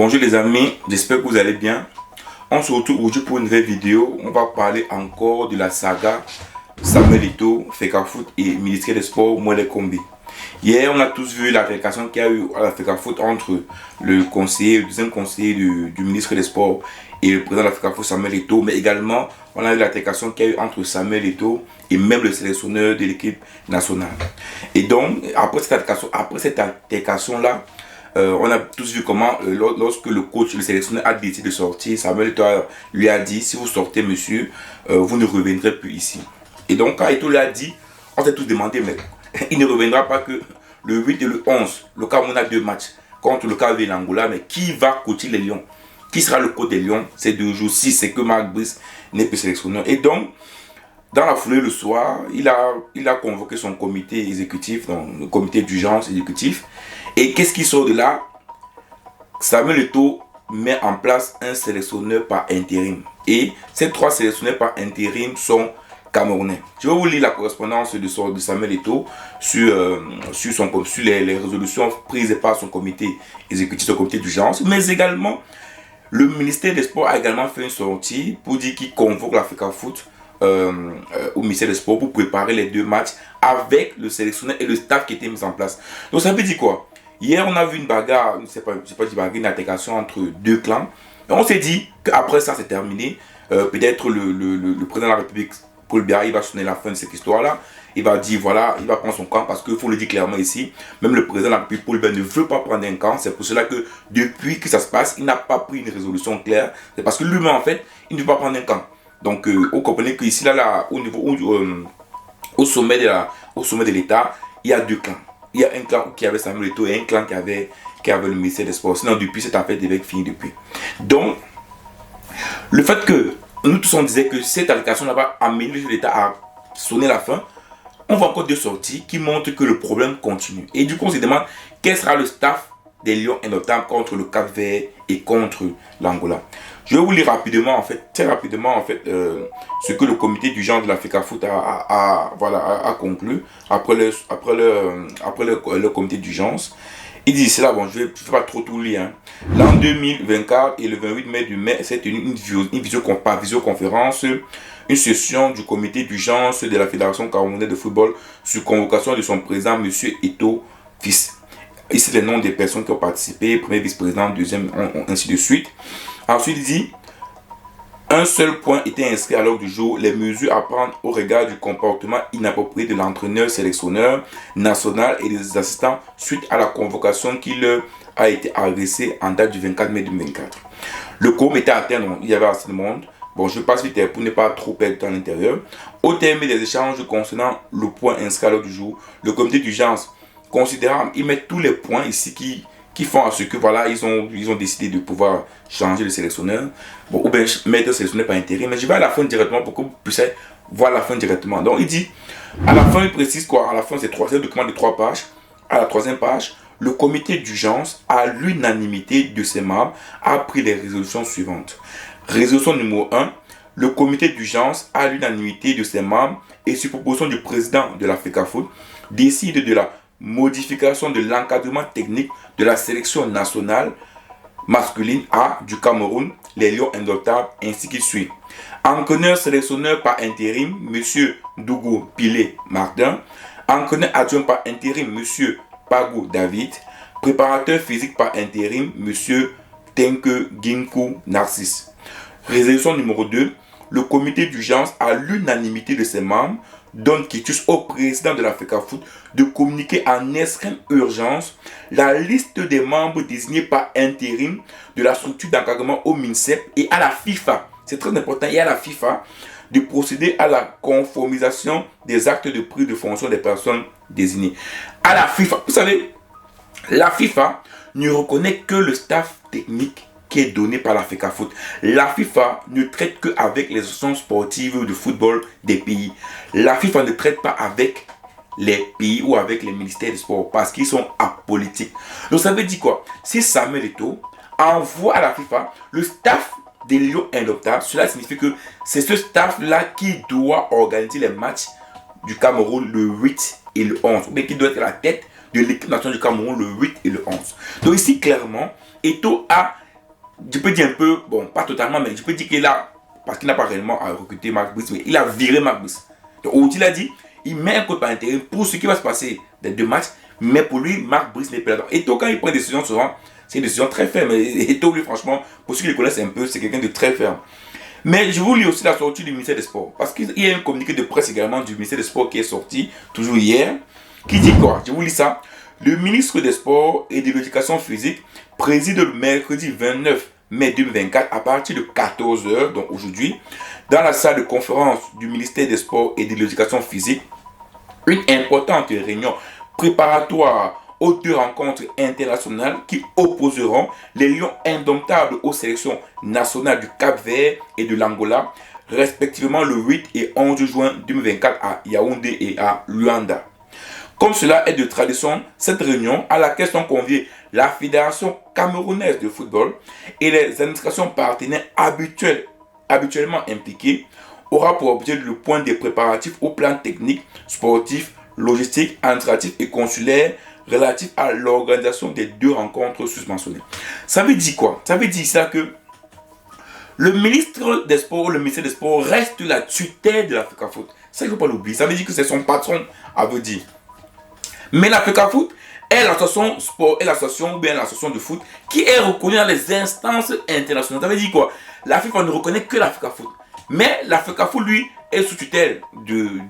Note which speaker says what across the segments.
Speaker 1: Bonjour les amis, j'espère que vous allez bien. On se retrouve aujourd'hui pour une nouvelle vidéo. On va parler encore de la saga Samuel Eto'o, Fecafoot et ministère des Sports Mwele Kombe. Hier, on a tous vu l'altercation qu'il y a eu à la Fecafoot entre le deuxième conseiller du ministre des Sports et le président de la Fecafoot Samuel Eto'o, mais également on a vu l'altercation qu'il y a eu entre Samuel Eto'o et même le sélectionneur de l'équipe nationale. Et donc, après cette altercation-là, on a tous vu comment, lorsque le coach, le sélectionneur a décidé de sortir, Samuel Eto'o lui a dit: si vous sortez, monsieur, vous ne reviendrez plus ici. Et donc, quand Eto'o l'a dit, on s'est tous demandé, mais il ne reviendra pas que le 8 et le 11, le cas où on a deux matchs contre le KV l'Angola, mais qui va coacher les Lions? Qui sera le coach des Lions ces 2 jours si c'est que Marc Brice n'est plus sélectionneur? Et donc, dans la foulée le soir, il a convoqué son comité exécutif, donc le comité d'urgence exécutif. Et qu'est-ce qui sort de là? Samuel Eto'o met en place un sélectionneur par intérim. Et ces 3 sélectionneurs par intérim sont camerounais. Je vais vous lire la correspondance de Samuel Eto'o sur les résolutions prises par son comité exécutif, son comité d'urgence, mais également le ministère des Sports a également fait une sortie pour dire qu'il convoque la Fecafoot au ministère des Sports pour préparer les 2 matchs avec le sélectionneur et le staff qui était mis en place. Donc ça veut dire quoi? Hier, on a vu une bagarre, une altercation entre 2 clans. Et on s'est dit qu'après ça, c'est terminé. Peut-être le président de la République, Paul Biya, il va sonner la fin de cette histoire-là. Il va dire, voilà, il va prendre son camp parce qu'il faut le dire clairement ici. Même le président de la République, Paul Biya, ne veut pas prendre un camp. C'est pour cela que depuis que ça se passe, il n'a pas pris une résolution claire. C'est parce que lui-même, en fait, il ne veut pas prendre un camp. Donc, vous comprenez qu'ici, là, au sommet de l'État, il y a 2 clans. Il y a un clan qui avait Samuel Eto'o et un clan qui avait le ministère des Sports. Sinon, depuis, cette affaire devait être finie depuis. Donc, le fait que nous tous on disait que cette altercation là-bas a amené l'État à sonner la fin, on voit encore 2 sorties qui montrent que le problème continue. Et du coup, on se demande quel sera le staff des Lions indoptables contre le Cap-Vert et contre l'Angola. Je vais vous lire rapidement, très rapidement, ce que le comité du genre de la Fecafoot a conclu après le comité d'urgence. Il dit cela, bon, je ne vais pas trop tout lire. Hein. L'an 2024 et le 28 mai, c'est une visioconférence, une session du comité d'urgence de la Fédération camerounaise de football sur convocation de son président, M. Eto'o Fils. Ici, les noms des personnes qui ont participé, premier vice-président, deuxième, ainsi de suite. Ensuite, il dit, un seul point était inscrit à l'ordre du jour, les mesures à prendre au regard du comportement inapproprié de l'entraîneur sélectionneur national et des assistants suite à la convocation qui leur a été adressée en date du 24 mai 2024. Le quorum était atteint, donc il y avait assez de monde. Bon, je passe vite pour ne pas trop perdre à l'intérieur. Au terme des échanges concernant le point inscrit à l'ordre du jour, le comité d'urgence considérant, ils mettent tous les points ici qui font à ce que voilà, ils ont décidé de pouvoir changer le sélectionneur, bon, ou bien mettre le sélectionneur par intérim, mais je vais à la fin directement pour que vous puissiez voir la fin directement. Donc il dit, à la fin il précise quoi? À la fin c'est un document de 3 pages. À la 3e page, le comité d'urgence à l'unanimité de ses membres a pris les résolutions suivantes. Résolution numéro 1, le comité d'urgence à l'unanimité de ses membres et sur proposition du président de la Fecafoot décide de la modification de l'encadrement technique de la sélection nationale masculine A du Cameroun, les Lions indoptables, ainsi qu'il suit. Entraîneur sélectionneur par intérim, M. Dougou Pilé Martin. Entraîneur adjoint par intérim, M. Pagou David. Préparateur physique par intérim, M. Tenke Ginkou Narcisse. Résolution numéro 2. Le comité d'urgence à l'unanimité de ses membres donne quitus au président de la Fecafoot de communiquer en extrême urgence la liste des membres désignés par intérim de la structure d'encadrement au MINSEP et à la FIFA. C'est très important, et à la FIFA de procéder à la conformisation des actes de prise de fonction des personnes désignées. À la FIFA, vous savez, la FIFA ne reconnaît que le staff technique qui est donné par la Fecafoot. La FIFA ne traite qu'avec les associations sportives de football des pays. La FIFA ne traite pas avec les pays ou avec les ministères des sports parce qu'ils sont apolitiques. Donc ça veut dire quoi? Si Samuel Eto'o envoie à la FIFA le staff des Lions indoptables, cela signifie que c'est ce staff-là qui doit organiser les matchs du Cameroun le 8 et le 11, mais qui doit être à la tête de l'équipe nationale du Cameroun le 8 et le 11. Donc ici, clairement, Eto'o a je peux dire un peu, bon, pas totalement, mais je peux dire qu'il a, parce qu'il n'a pas réellement recruté Marc Brice, mais il a viré Marc Brice. Donc, Oudi l'a dit, il met un coup par intérim pour ce qui va se passer des 2 matchs, mais pour lui, Marc Brice n'est pas là. Et quand il prend des décisions, souvent, c'est une décision très ferme. Et lui, franchement, pour ceux qui le connaissent un peu, c'est quelqu'un de très ferme. Mais je vous lis aussi la sortie du ministère des Sports. Parce qu'il y a un communiqué de presse également du ministère des Sports qui est sorti, toujours hier, qui dit quoi? Je vous lis ça. Le ministre des Sports et de l'Éducation physique préside le mercredi 29 mai 2024 à partir de 14 h, donc aujourd'hui, dans la salle de conférence du ministère des Sports et de l'Éducation physique, une importante réunion préparatoire aux 2 rencontres internationales qui opposeront les Lions indomptables aux sélections nationales du Cap-Vert et de l'Angola, respectivement le 8 et 11 juin 2024 à Yaoundé et à Luanda. Comme cela est de tradition, cette réunion à laquelle sont conviés la Fédération camerounaise de football et les administrations partenaires habituellement impliquées aura pour objet le point des préparatifs au plan technique, sportif, logistique, administratif et consulaire relatif à l'organisation des 2 rencontres susmentionnées. Ça veut dire quoi? Ça veut dire ça que le ministre des Sports, le ministère des Sports reste la tutelle de la FECAFOOT. Ça, il ne faut pas l'oublier. Ça veut dire que c'est son patron, à vous dire. Mais la FECAFOOT est l'association sport et l'association ou bien l'association de foot qui est reconnue dans les instances internationales. Ça veut dire quoi? La FIFA ne reconnaît que la FECAFOOT. Mais la FECAFOOT, lui, est sous tutelle du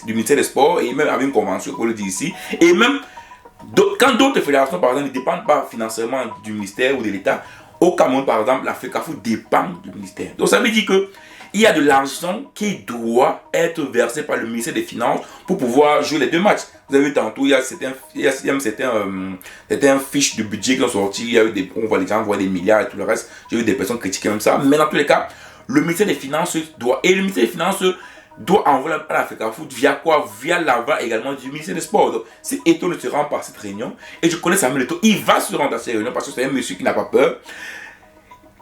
Speaker 1: ministère des Sports et même avec une convention, pour le dire ici. Et même, quand d'autres fédérations, par exemple, ne dépendent pas financièrement du ministère ou de l'État, au Cameroun, par exemple, la FECAFOOT dépend du ministère. Donc ça veut dire que il y a de l'argent qui doit être versé par le ministère des Finances pour pouvoir jouer les 2 matchs. Vous avez vu tantôt, il y a certains fiches de budget qui sont sortis. Il y a eu on voit les gens voient des milliards et tout le reste. J'ai eu des personnes critiquer même ça. Mais dans tous les cas, le ministère des Finances doit, et le ministère des Finances doit envoyer à la FECAFOOT via quoi? Via l'aval également du ministère des Sports. Donc, si Eto'o ne se rend pas à cette réunion, et je connais Samuel Eto'o, il va se rendre à cette réunion parce que c'est un monsieur qui n'a pas peur.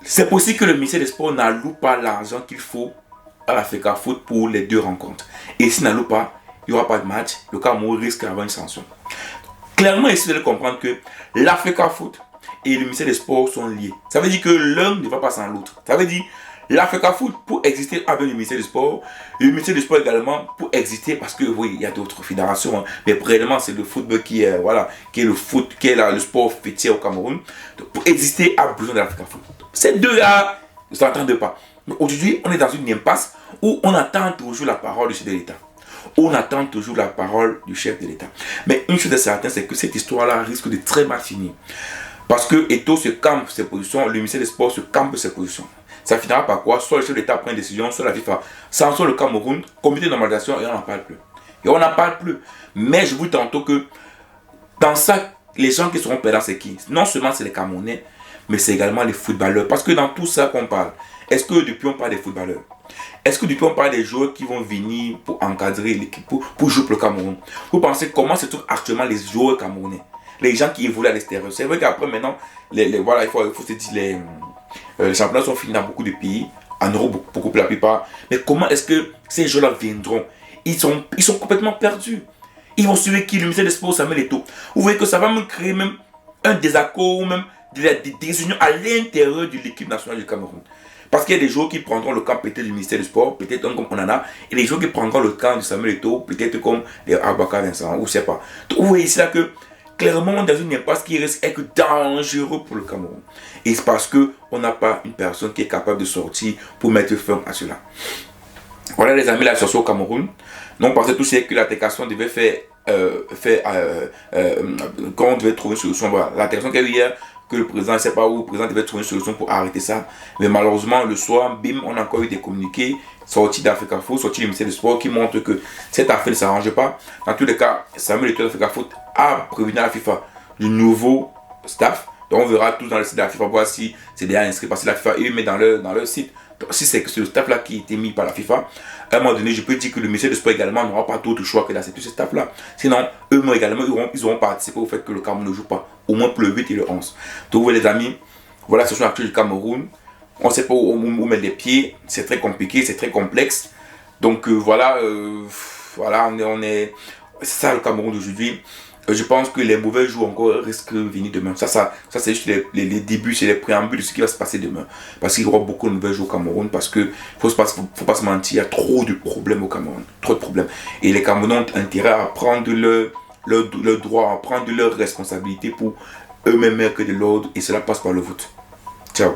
Speaker 1: C'est possible que le ministère des Sports n'alloue pas l'argent qu'il faut à la FECAFOOT pour les 2 rencontres. Et s'il n'alloue pas, il n'y aura pas de match. Le Cameroun risque d'avoir une sanction. Clairement, ici, vous allez comprendre que la FECAFOOT et le ministère des Sports sont liés. Ça veut dire que l'un ne va pas sans l'autre. Ça veut dire la FECAFOOT pour exister avec le ministère des Sports, le ministère des Sports également pour exister parce que oui, il y a d'autres fédérations, hein, mais réellement c'est le football qui est le foot, qui est le sport fêtier au Cameroun. Donc, pour exister, a besoin de la FECAFOOT. Ces deux-là ne s'entendent pas. Mais aujourd'hui, on est dans une impasse où on attend toujours la parole du chef de l'État. On attend toujours la parole du chef de l'État. Mais une chose est certaine, c'est que cette histoire-là risque de très mal finir. Parce que Eto'o se campe ses positions, le ministère des Sports se campe ses positions. Ça finira par quoi? Soit le chef d'État prend une décision, soit la FIFA. Sans soit le Cameroun, comité de normalisation, et on n'en parle plus. Et on n'en parle plus. Mais je vous dis tantôt que dans ça, les gens qui seront perdants, c'est qui? Non seulement c'est les Camerounais, mais c'est également les footballeurs. Parce que dans tout ça qu'on parle, est-ce que depuis on parle des footballeurs? Est-ce que depuis on parle des joueurs qui vont venir pour encadrer l'équipe, pour jouer pour le Cameroun? Vous pensez comment se trouvent actuellement les joueurs camerounais? Les gens qui évoluent à l'extérieur. C'est vrai qu'après maintenant, voilà, il faut se dire, les championnats sont finis dans beaucoup de pays, en Europe beaucoup pour la plupart. Mais comment est-ce que ces joueurs-là viendront? Ils sont complètement perdus. Ils vont suivre qui? Le ministère des Sports, Samuel Eto'o. Vous voyez que ça va me créer même un désaccord ou même des unions à l'intérieur de l'équipe nationale du Cameroun. Parce qu'il y a des joueurs qui prendront le camp peut-être du ministère du Sport, peut-être comme Onana, et des joueurs qui prendront le camp de Samuel Eto'o, peut-être comme les Abaka Vincent, ou je sais pas. Donc, vous voyez ici là que clairement dans une impasse qui risque d'être dangereux pour le Cameroun. Et c'est parce qu'on n'a pas une personne qui est capable de sortir pour mettre fin à cela. Voilà les amis, la situation au Cameroun. Non, parce que tout c'est que l'intégration devait faire, quand on devait trouver une solution. Voilà, l'intégration qu'il y a eu hier, que le président, je ne sais pas où, le président devait trouver une solution pour arrêter ça. Mais malheureusement, le soir, bim, on a encore eu des communiqués sortis d'AfricaFoot, sortis du ministère du Sport, qui montrent que cette affaire ne s'arrange pas. Dans tous les cas, Samuel Eto'o d'AfricaFoot a prévenu la FIFA du nouveau staff. Donc on verra tous dans le site de la FIFA, voir si c'est déjà inscrit, parce que la FIFA, ils met dans leur site. Donc, si c'est que c'est le staff là qui a été mis par la FIFA, à un moment donné, je peux dire que le ministère du Sport également n'aura pas d'autre choix que d'accepter ce staff là. Sinon, eux-mêmes également, ils auront participé au fait que le Cameroun ne joue pas, au moins pour le 8 et le 11. Donc, vous voyez les amis, voilà la situation actuelle du Cameroun. On ne sait pas où mettre les pieds, c'est très compliqué, c'est très complexe. Donc voilà, on est c'est ça le Cameroun d'aujourd'hui. Je pense que les mauvais jours encore risquent de venir demain. Ça c'est juste les débuts, c'est les préambules de ce qui va se passer demain. Parce qu'il y aura beaucoup de mauvais jours au Cameroun. Parce que, faut pas se mentir, il y a trop de problèmes au Cameroun. Trop de problèmes. Et les Camerounais ont intérêt à prendre leur droit, à prendre leurs responsabilités pour eux-mêmes que de l'ordre. Et cela passe par le vote. Ciao.